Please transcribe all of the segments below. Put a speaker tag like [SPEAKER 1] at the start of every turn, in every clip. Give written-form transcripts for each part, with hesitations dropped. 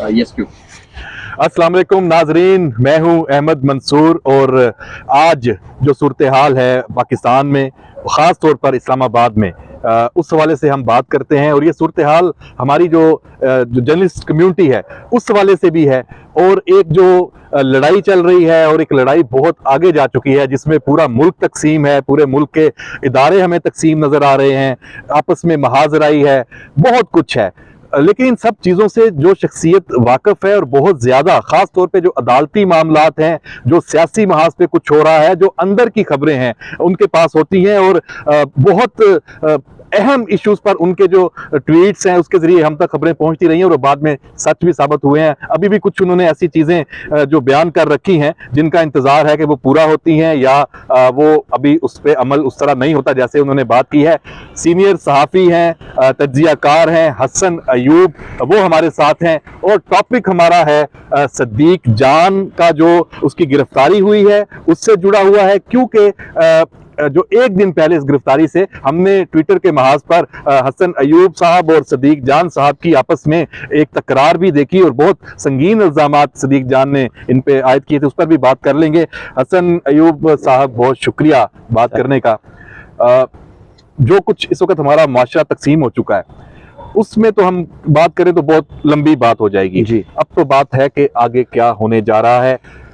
[SPEAKER 1] Yes क्यों।
[SPEAKER 2] अस्सलाम वालेकुम नाजरीन, मैं हूं अहमद मंसूर और आज जो सूरत हाल है पाकिस्तान में, ख़ास तौर पर इस्लामाबाद में, उस हवाले से हम बात करते हैं। और ये सूरत हाल हमारी जो जर्नलिस्ट कम्युनिटी है उस हवाले से भी है, और एक जो लड़ाई चल रही है, और एक लड़ाई बहुत आगे जा चुकी है जिसमें पूरा मुल्क तकसीम है, पूरे मुल्क के इदारे हमें तकसीम नज़र आ रहे हैं, आपस में महाजराई है, बहुत कुछ है। लेकिन इन सब चीज़ों से जो शख्सियत वाकिफ़ है, और बहुत ज़्यादा ख़ास तौर पे जो अदालती मामलात हैं, जो सियासी महाज पे कुछ हो रहा है, जो अंदर की खबरें हैं उनके पास होती हैं, और बहुत अहम इश्यूज पर उनके जो ट्वीट्स हैं उसके जरिए हम तक खबरें पहुंचती रही हैं, और बाद में सच भी साबित हुए हैं। अभी भी कुछ उन्होंने ऐसी चीज़ें जो बयान कर रखी हैं जिनका इंतज़ार है कि वो पूरा होती हैं, या वो अभी उस पर अमल उस तरह नहीं होता जैसे उन्होंने बात की है। सीनियर सहाफ़ी हैं, तज्ज़ियाकार हैं हसन अयूब, वो हमारे साथ हैं, और टॉपिक हमारा है सदीक जान का, जो उसकी गिरफ्तारी हुई है उससे जुड़ा हुआ है, क्योंकि जो एक दिन पहले इस गिरफ्तारी से हमने ट्विटर के महाज पर हसन अयूब साहब और सदीक जान साहब की आपस में एक तकरार भी देखी, और बहुत संगीन इल्जामात सदीक जान ने इन पे आयद किए थे, उस पर भी बात कर लेंगे। हसन अयूब साहब, बहुत शुक्रिया बात करने का। जो कुछ इस वक्त हमारा माशरा तकसीम हो चुका है उसमें तो हम बात करें तो बहुत लंबी बात हो जाएगी जी। अब तो बात है कि आगे क्या होने जा रहा है।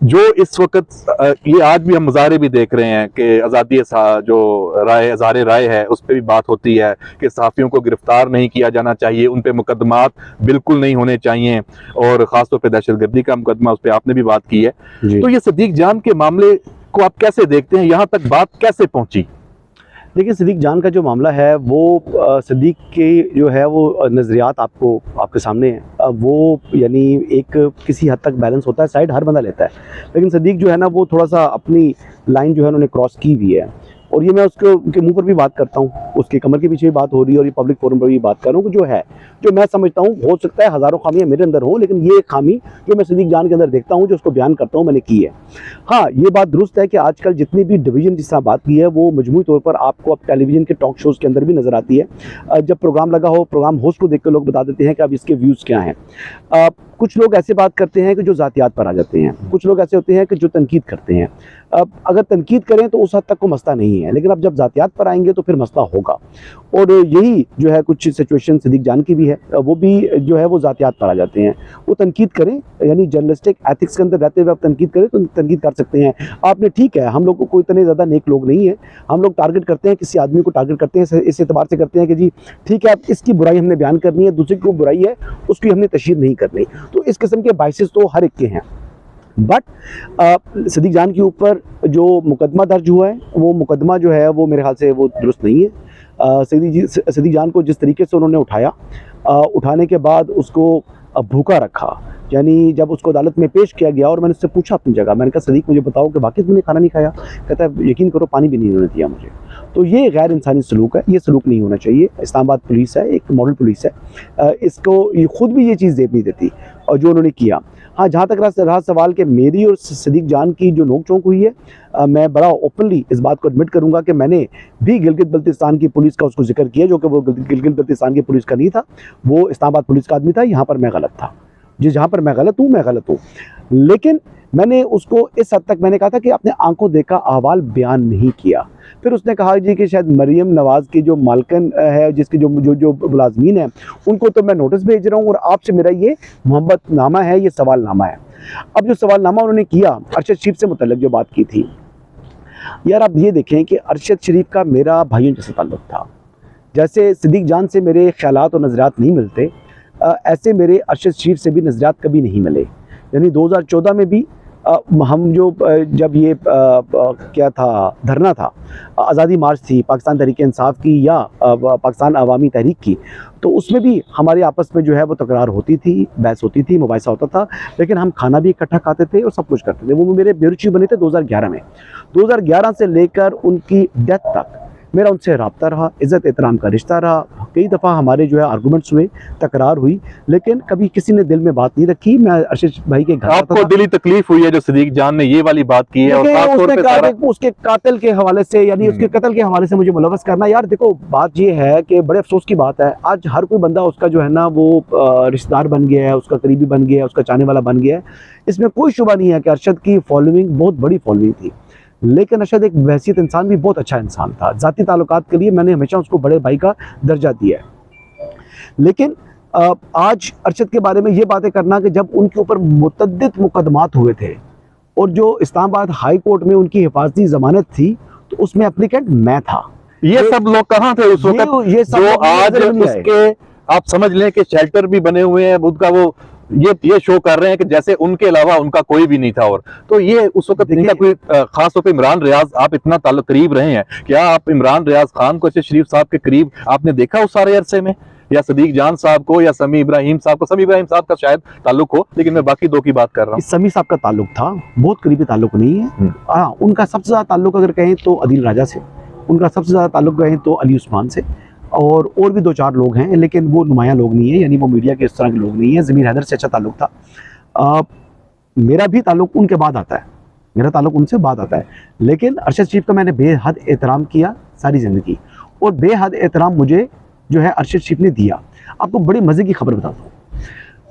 [SPEAKER 2] जो इस वक्त ये आज भी हम मुजाहरे भी देख रहे हैं कि आज़ादी जो राय, इज़हार राय है, उस पर भी बात होती है कि सहाफ़ियों को गिरफ्तार नहीं किया जाना चाहिए, उन पर मुकदमात बिल्कुल नहीं होने चाहिए, और ख़ासतौर पर दहशतगर्दी का मुकदमा, उस पर आपने भी बात की है। तो ये सदीक जान के मामले को आप कैसे देखते हैं, यहाँ तक बात कैसे पहुँची?
[SPEAKER 3] देखिए, सदीक जान का जो मामला है वो सदीक के जो है वो नज़रियात आपके सामने है। वो यानी एक किसी हद तक बैलेंस होता है, साइड हर बंदा लेता है, लेकिन सदीक जो है ना वो थोड़ा सा अपनी लाइन जो है उन्होंने क्रॉस की हुई है। और ये मैं उनके मुंह पर भी बात करता हूँ, उसके कमर के पीछे भी बात हो रही है, और ये पब्लिक फोरम पर भी बात कर रहा हूँ कि जो है, जो मैं समझता हूँ, हो सकता है हज़ारों खामियाँ मेरे अंदर हों, लेकिन ये खामी जो मैं सदीक जान के अंदर देखता हूँ, जो उसको बयान करता हूँ, मैंने की है। हाँ, ये बात दुरुस्त है कि आजकल जितनी भी डिवीज़न जिस तरह बात की है वो मजमूई तौर पर आपको अब टेलीविज़न के टॉक शोज़ के अंदर भी नज़र आती है। जब प्रोग्राम लगा हो, प्रोग्राम होस्ट को देख कर लोग बता देते हैं कि अब इसके व्यूज़ क्या हैं। कुछ लोग ऐसे बात करते हैं कि जो ज़ातियात पर आ जाते हैं, कुछ लोग ऐसे होते हैं कि जो तनकीद करते हैं। अब अगर तनकीद करें तो उस हद तक को मसला नहीं है, लेकिन अब जब ज़ातियात पर आएंगे तो फिर मसला होगा। और यही जो है कुछ सिचुएशन सदीक जान की भी है, वो भी जो है वो ज़ातियात पर आ जाते हैं। वो तनकीद करें, यानी जर्नलिस्टिक एथिक्स के अंदर रहते हुए आप तनकीद करें तो तनकीद कर सकते हैं। आपने ठीक है, हम लोग को कोई इतने ज़्यादा नेक लोग नहीं है, हम लोग टारगेट करते हैं, किसी आदमी को टारगेट करते हैं इस एतबार से करते हैं कि जी ठीक है, अब इसकी बुराई हमने बयान करनी है, दूसरे की कोई बुराई है उसकी हमने तशहीर नहीं करनी। तो इस किस्म के बाइसेस तो हर एक के हैं। बट सदीक जान के ऊपर जो मुकदमा दर्ज हुआ है, वो मुकदमा जो है वो मेरे ख्याल से वो दुरुस्त नहीं है। सदीक जान को जिस तरीके से उन्होंने उठाया, उठाने के बाद उसको भूखा रखा, यानी जब उसको अदालत में पेश किया गया और मैंने उससे पूछा अपनी जगह, मैंने कहा सदीक मुझे बताओ कि वाकई तुमने खाना नहीं खाया? कहता है यकीन करो पानी भी नहीं उन्होंने दिया मुझे। तो ये गैर इंसानी सलूक है, ये सलूक नहीं होना चाहिए। इस्लामाबाद पुलिस है, एक मॉडल पुलिस है, इसको ये खुद भी ये चीज़ देख नहीं देती, और जो उन्होंने किया। हाँ, जहाँ तक रहा सवाल कि मेरी और सदीक जान की जो नोक चोंक हुई है, मैं बड़ा ओपनली इस बात को एडमिट करूँगा कि मैंने भी गिलगित बल्तिस्तान की पुलिस का उसको जिक्र किया, जो कि वो गिलगित बल्तिस्तान की पुलिस का नहीं था, वो इस्लामाबाद पुलिस का आदमी था। यहाँ पर मैं गलत था, जहाँ पर मैं गलत हूँ। लेकिन मैंने उसको इस हद तक मैंने कहा था कि अपने आंखों देखा अहवाल बयान नहीं किया। फिर उसने कहा जी कि शायद मरियम नवाज़ की जो मालकन है, जिसकी जो मुलाजमीन है, उनको तो मैं नोटिस भेज रहा हूँ, और आपसे मेरा ये मोहब्बतनामा है, ये सवालनामा है। अब जो सवालनामा उन्होंने किया अरशद शरीफ से मुतल्लिक जो बात की थी, यार आप ये देखें कि अरशद शरीफ का मेरा भाइयों जैसा ताल्लुक़ था। जैसे सदीक जान से मेरे ख्यालात और नज़रियात नहीं मिलते, ऐसे मेरे अरशद शरीफ से भी नज़रियात कभी नहीं मिले। यानी 2014 में भी हम जो जब ये क्या था, धरना था, आज़ादी मार्च थी पाकिस्तान तहरीक इंसाफ की या पाकिस्तान अवामी तहरीक की, तो उसमें भी हमारे आपस में जो है वो तकरार होती थी, बहस होती थी, मुबाहिसा होता था, लेकिन हम खाना भी इकट्ठा खाते थे और सब कुछ करते थे। वो मेरे बेरुचि बने थे 2011 में। 2011 से लेकर उनकी डेथ तक मेरा उनसे रब्ता रहा, इज़्ज़त एहतराम का रिश्ता रहा, कई दफ़ा हमारे जो है आर्गूमेंट्स हुए, तकरार हुई, लेकिन कभी किसी ने दिल में बात नहीं रखी। मैं अर्शद भाई के घर
[SPEAKER 2] आपको दिली तकलीफ हुई है जो सदीक जान ने ये वाली बात की है, और खास तौर पे सारा
[SPEAKER 3] उसके कातिल के हवाले से, यानी उसके कत्ल के हवाले से मुझे मुलव्वस करना। यार देखो, बात ये है कि बड़े अफसोस की बात है, आज हर कोई बंदा उसका जो है ना वो रिश्तेदार बन गया है, उसका करीबी बन गया है, उसका चाहने वाला बन गया है। इसमें कोई शुबा नहीं है कि अरशद की फॉलोइंग बहुत बड़ी फॉलोइंग थी, लेकिन अरशद एक वहसियत इंसान भी बहुत अच्छा इंसान था। ज़ाती ताल्लुकात के लिए मैंने हमेशा उसको बड़े भाई का दर्जा दिया है। लेकिन आज अरशद के बारे में ये बातें करना कि जब उनके ऊपर मुतअद्दिद मुकदमात हुए थे और जो इस्लामाबाद हाई कोर्ट में उनकी हिफाजती ज़मानत थी, तो उसमें एप्लीकेंट मैं था।
[SPEAKER 2] ये सब लोग कहाँ थे उस वक्त?
[SPEAKER 3] ये सब
[SPEAKER 2] जो
[SPEAKER 3] लोग
[SPEAKER 2] आज
[SPEAKER 3] नजर नहीं आए।
[SPEAKER 2] उसके आप समझ लें कि शेल्टर भी बने हुए हैं, उनका वो ये शो कर रहे हैं कि जैसे उनके अलावा उनका कोई भी नहीं था। और तो ये उस वक्त इनका कोई खास तौर पे इमरान रियाज, आप इतना ताल्लुक करीब रहे हैं, क्या आप इमरान रियाज खान को शरीफ साहब के करीब आपने देखा उस सारे अरसे में, या सदीक जान साहब को, या समी इब्राहिम साहब को? समी इब्राहिम साहब का शायद ताल्लुक हो, लेकिन मैं बाकी दो की बात कर रहा हूँ।
[SPEAKER 3] समी साहब का ताल्लुक था, बहुत करीबी ताल्लुक नहीं है। हाँ, उनका सबसे ज़्यादा ताल्लुक अगर कहें तो अदील राजा से, उनका सबसे ज़्यादा ताल्लुक कहें तो अली उस्मान से, और भी दो चार लोग हैं, लेकिन वो नुमाया लोग नहीं है, यानी वो मीडिया के इस तरह के लोग नहीं है। ज़मीर हैदर से अच्छा ताल्लुक था। मेरा भी ताल्लुक उनके बाद आता है, मेरा ताल्लुक उनसे बाद आता है। लेकिन अरशद शरीफ का मैंने बेहद एहतराम किया सारी ज़िंदगी, और बेहद एहतराम मुझे जो है अरशद शरीफ ने दिया। आपको बड़ी मज़े की खबर बताता हूँ,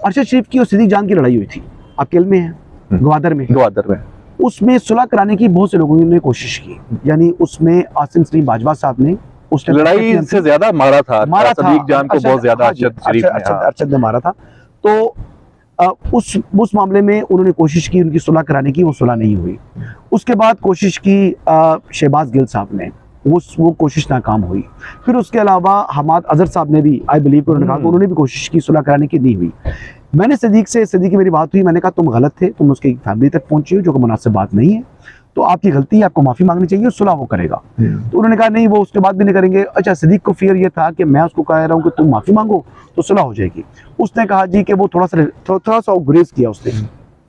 [SPEAKER 3] अरशद शरीफ की और सिद्दीक जान की लड़ाई हुई थी, आप केल में हैं, गवादर में। उसमें सुलह कराने की बहुत से लोगों ने कोशिश की, यानी उसमें आसिम सलीम बाजवा साहब ने उस
[SPEAKER 2] लड़ाई से ज्यादा मारा था सदीक जान को, बहुत ज्यादा
[SPEAKER 3] अरशद ने मारा था। तो उस मामले में उन्होंने कोशिश की उनकी सुलह कराने की, वो सुलह नहीं हुई। उसके बाद कोशिश की शहबाज गिल साहब ने, वो कोशिश नाकाम हुई। फिर उसके अलावा हमाद अजहर साहब ने भी, आई बिलीव उन्होंने भी कोशिश की सुलह कराने की, नहीं हुई। मैंने सदीक की मेरी बात हुई, मैंने कहा तुम गलत थे, तुम उसकी फैमिली तक पहुंचे हो, जो कि मुनासिब बात नहीं है, तो आपकी गलती है, आपको माफ़ी मांगनी चाहिए, सुलह वो करेगा। तो उन्होंने कहा नहीं, वो उसके बाद भी नहीं करेंगे। अच्छा, सदीक को फियर ये था कि मैं उसको कह रहा हूँ कि तुम माफ़ी मांगो तो सुलह हो जाएगी। उसने कहा जी कि वो थोड़ा सा गुरेज किया उसने,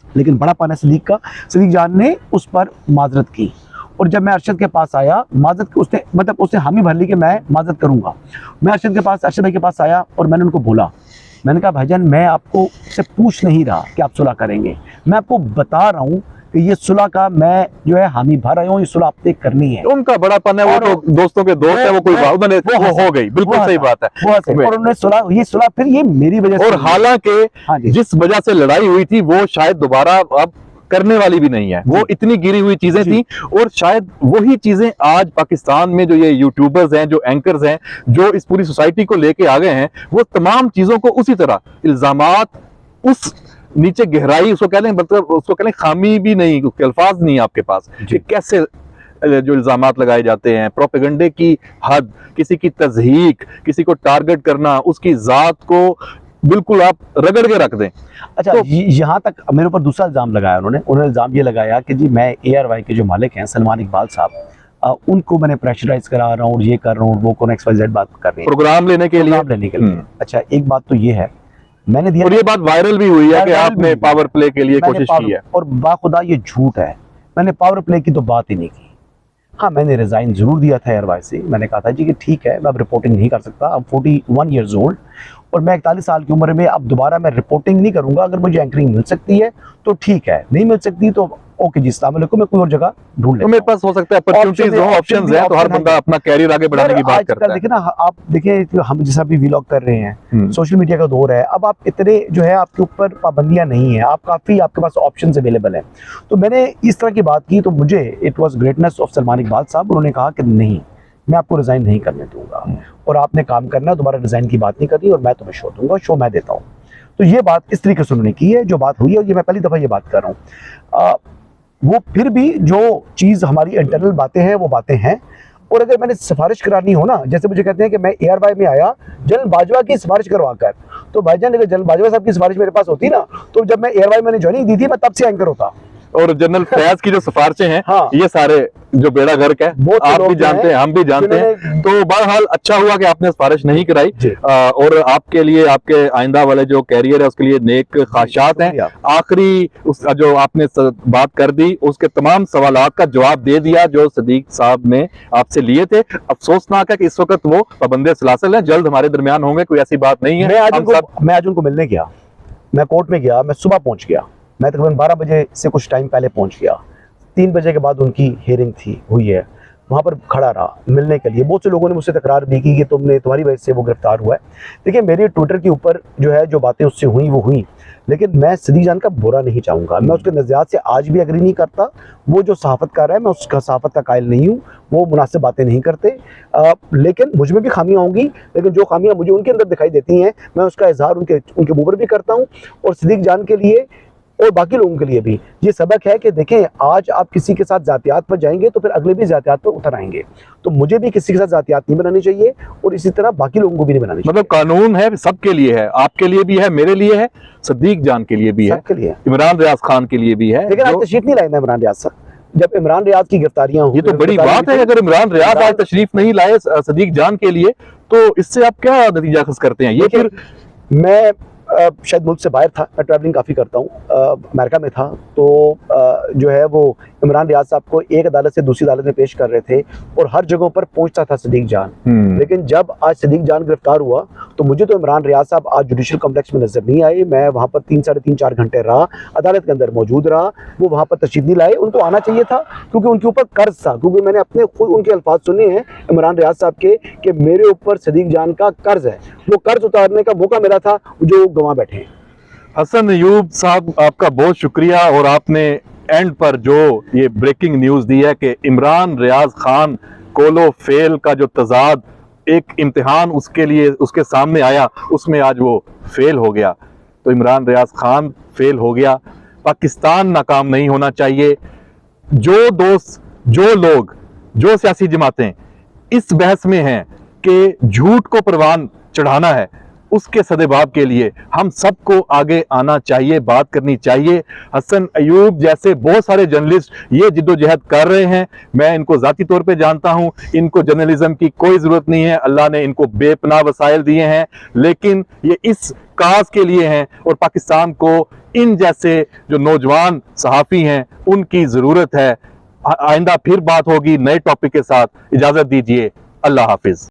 [SPEAKER 3] लेकिन बड़ा पाना सदीक का, सदीक जान ने उस पर माजरत की। और जब मैं अरशद के पास आया, माजरत उसने मतलब उसने हामी भर ली कि मैं माजरत करूँगा। मैं अरशद भाई के पास आया और मैंने उनको बोला, मैंने कहा भाईजान, मैं आपको से पूछ नहीं रहा कि आप सुलह करेंगे, मैं आपको बता रहा हूँ कि ये सुलह का मैं जो है हामी भर आया हूँ, ये सुलह आपने करनी है।
[SPEAKER 2] उनका बड़ापन है, वो तो दोस्तों के दोस्त है, वो कोई वो हो गई, बिल्कुल सही बात है।
[SPEAKER 3] और उन्होंने ये सुलह फिर ये मेरी वजह से,
[SPEAKER 2] और हालांकि जिस वजह से लड़ाई हुई थी वो शायद दोबारा अब करने वाली भी नहीं है, वो इतनी गिरी हुई चीजें थी। और शायद वही चीजें आज पाकिस्तान में जो ये यूट्यूबर्स हैं, जो एंकर्स हैं, जो इस पूरी सोसाइटी को लेके आ गए हैं, वो तमाम चीजों को उसी तरह इल्जामात, उस नीचे गहराई उसको कह लें, मतलब उसको कह लें खामी भी नहीं, उसके अल्फाज नहीं आपके पास कि कैसे जो इल्जामात लगाए जाते हैं, प्रोपेगेंडे की हद, किसी की तज़हीक, किसी को टारगेट करना, उसकी जात को बिल्कुल आप रगड़ के रख दें।
[SPEAKER 3] अच्छा, तो यहाँ तक मेरे ऊपर दूसरा इल्ज़ाम लगाया उन्होंने इल्ज़ाम ये लगाया कि जी मैं ARY के जो मालिक हैं सलमान इकबाल साहब, उनको मैंने प्रेशराइज करा रहा हूँ और ये कर रहा हूँ, वो कौन XYZ बात कर रहे हैं
[SPEAKER 2] प्रोग्राम लेने के लिए।
[SPEAKER 3] अच्छा, एक बात तो ये है, मैंने दिया,
[SPEAKER 2] और ये बात वायरल भी हुई है कि आपने पावर प्ले के लिए कोशिश की है,
[SPEAKER 3] और बाखुदा ये झूठ है, मैंने पावर प्ले की तो बात ही नहीं की। हाँ, मैंने रिज़ाइन ज़रूर दिया था ARY से, मैंने कहा था जी कि ठीक है, मैं अब रिपोर्टिंग नहीं कर सकता, अब 41 ईयर्स ओल्ड, और मैं 41 साल की उम्र में अब दोबारा मैं रिपोर्टिंग नहीं करूंगा। अगर मुझे एंकरिंग मिल सकती है तो ठीक है, नहीं मिल सकती तो ओके जी, अस्सलाम वालेकुम, मैं कोई और जगह ढूंढ लेता हूं।
[SPEAKER 2] मेरे पास हो सकता है अपॉर्चुनिटीज हो, ऑप्शंस हैं, तो हर बंदा अपना कैरियर आगे बढ़ाने की बात करता है।
[SPEAKER 3] देखिए ना, आप देखिए हम जैसा भी व्लॉग कर रहे हैं, सोशल मीडिया का दौर है, अब आप इतने जो है आपके ऊपर पाबंदियां नहीं है, आप काफ़ी आपके पास ऑप्शंस अवेलेबल हैं। तो मैंने इस तरह की बात की, तो मुझे it was greatness of Salman Iqbal साहब, उन्होंने कहा कि नहीं, मैं आपको रिज़ाइन नहीं करने दूंगा और आपने काम करना है, दोबारा रिज़ाइन की बात नहीं करनी, और मैं तुम्हें शो दूंगा, शो मैं देता हूँ। तो ये बात इस तरीके से उन्होंने की है, जो बात हुई है, ये मैं पहली दफ़ा ये बात कर रहा हूँ। वो फिर भी जो चीज़ हमारी इंटरनल बातें हैं वो बातें हैं। और अगर मैंने सिफारिश करानी हो ना, जैसे मुझे कहते हैं कि मैं ARY में आया जनरल बाजवा की सिफारिश करवा कर, तो भाईजान अगर जनरल बाजवा साहब की सिफारिश मेरे पास होती ना, तो जब मैं ARY मैंने ज्वाइनिंग दी थी, मैं तब से एंकर होता।
[SPEAKER 2] और जनरल फैज की जो सिफारिशें हैं,
[SPEAKER 3] हाँ।
[SPEAKER 2] ये सारे जो बेड़ा गर्क है,
[SPEAKER 3] बहुत से
[SPEAKER 2] आप
[SPEAKER 3] लोग
[SPEAKER 2] भी
[SPEAKER 3] जो
[SPEAKER 2] जानते हैं, हम भी जानते हैं।
[SPEAKER 3] जिन्होंने-
[SPEAKER 2] तो बहरहाल अच्छा हुआ कि आपने सिफारिश नहीं कराई,
[SPEAKER 3] जी।
[SPEAKER 2] और आपके लिए, आपके आइंदा वाले जो कैरियर है उसके लिए नेक ख्वाहिशात हैं।
[SPEAKER 3] शुक्रिया।
[SPEAKER 2] आखिरी उस जो आपने बात कर दी, उसके तमाम सवालात का जवाब दे दिया जो सदीक साहब ने आपसे लिए थे। अफसोसनाक है कि इस वक्त वो पाबंदे सलासल हैं, जल्द हमारे दरमियान होंगे, कोई ऐसी बात नहीं है।
[SPEAKER 3] मैं आज
[SPEAKER 2] हम सब
[SPEAKER 3] उनको मिलने गया, मैं कोर्ट में गया, मैं सुबह पहुंच गया, मैं तकरीबन 12 बजे से कुछ टाइम पहले पहुंच गया। 3 बजे के बाद उनकी हियरिंग हुई है, वहाँ पर खड़ा रहा मिलने के लिए। बहुत से लोगों ने मुझसे तकरार भी की कि तुम्हारी वजह से वो गिरफ्तार हुआ है। देखिए, मेरी ट्विटर के ऊपर जो है जो बातें उससे हुई वो हुई, लेकिन मैं सदीक जान का बुरा नहीं चाहूँगा। मैं उसके नज़रियात से आज भी एग्री नहीं करता। वो जो सहाफ़त कर रहा है, मैं उसका सहाफ़त का कायल नहीं हूँ, वो मुनासिब बातें नहीं करते। लेकिन मुझ में भी खामियाँ होंगी, लेकिन जो खामियाँ मुझे उनके अंदर दिखाई देती हैं, मैं उसका इजहार उनके ऊपर भी करता हूँ। और सदीक जान के लिए और बाकी लोगों के लिए भी ये सबक है कि देखें, आज आप किसी के साथ जातियात पर जाएंगे तो फिर अगले भी जातियात पर उतर आएंगे। तो मुझे भी किसी के साथ जातियात नहीं बनानी चाहिए, और इसी तरह बाकी लोगों को भी नहीं बनानी चाहिए।
[SPEAKER 2] मतलब कानून है, सबके लिए है, आपके लिए भी है, मेरे लिए है, सदीक जान के लिए भी है,
[SPEAKER 3] सबके लिए।
[SPEAKER 2] इमरान रियाज खान के लिए भी है।
[SPEAKER 3] लेकिन आज तशरीफ नहीं लाए ना इमरान रियाज साहब। जब इमरान रियाज की गिरफ्तारियां
[SPEAKER 2] ये तो बड़ी बात है, अगर इमरान रियाज आज तशरीफ नहीं लाए सदीक जान के लिए, तो इससे आप क्या नतीजा खस करते हैं? ये फिर
[SPEAKER 3] मैं शायद मुल्क से बाहर था, मैं ट्रैवलिंग काफ़ी करता हूँ, अमेरिका में था, तो जो है वो इमरान रियाज साहब को एक अदालत से दूसरी अदालत में पेश कर रहे थे, और हर जगहों पर पहुंचता था सदीक जान। लेकिन जब आज सदीक जान गिरफ्तार हुआ, तो मुझे तो इमरान रियाज साहब आज जुडिशल कॉम्प्लेक्स में नजर नहीं आए। मैं वहाँ पर 3 साढ़े 3 4 घंटे रहा, अदालत के अंदर मौजूद रहा, वो वहाँ पर तशरीफ नहीं लाए। उनको आना चाहिए था, क्योंकि उनके ऊपर कर्ज था, क्योंकि मैंने अपने खुद उनके अल्फाज सुने हैं इमरान रियाज साहब के कि मेरे ऊपर सदीक जान का कर्ज है, वो कर्ज उतारने का मौका मिला था जो गंवा बैठे हैं।
[SPEAKER 2] हसन अयूब साहब, आपका बहुत शुक्रिया। और आपने एंड पर जो ये ब्रेकिंग न्यूज़ दी है कि इमरान रियाज खान कोलो फेल का जो तजाद, एक इम्तिहान उसके लिए उसके सामने आया, उसमें आज वो फेल हो गया। तो इमरान रियाज खान फेल हो गया, पाकिस्तान नाकाम नहीं होना चाहिए। जो दोस्त, जो लोग, जो सियासी जमातें इस बहस में हैं कि झूठ को परवान चढ़ाना है, उसके सदेबाब के लिए हम सबको आगे आना चाहिए, बात करनी चाहिए। हसन अयूब जैसे बहुत सारे जर्नलिस्ट ये जिद्दोजहद कर रहे हैं, मैं इनको ज़ाती तौर पे जानता हूं, इनको जर्नलिज्म की कोई ज़रूरत नहीं है, अल्लाह ने इनको बेपनाह वसाइल दिए हैं, लेकिन ये इस काज के लिए हैं, और पाकिस्तान को इन जैसे जो नौजवान सहाफ़ी हैं उनकी ज़रूरत है। आइंदा फिर बात होगी नए टॉपिक के साथ। इजाज़त दीजिए, अल्लाह हाफिज़।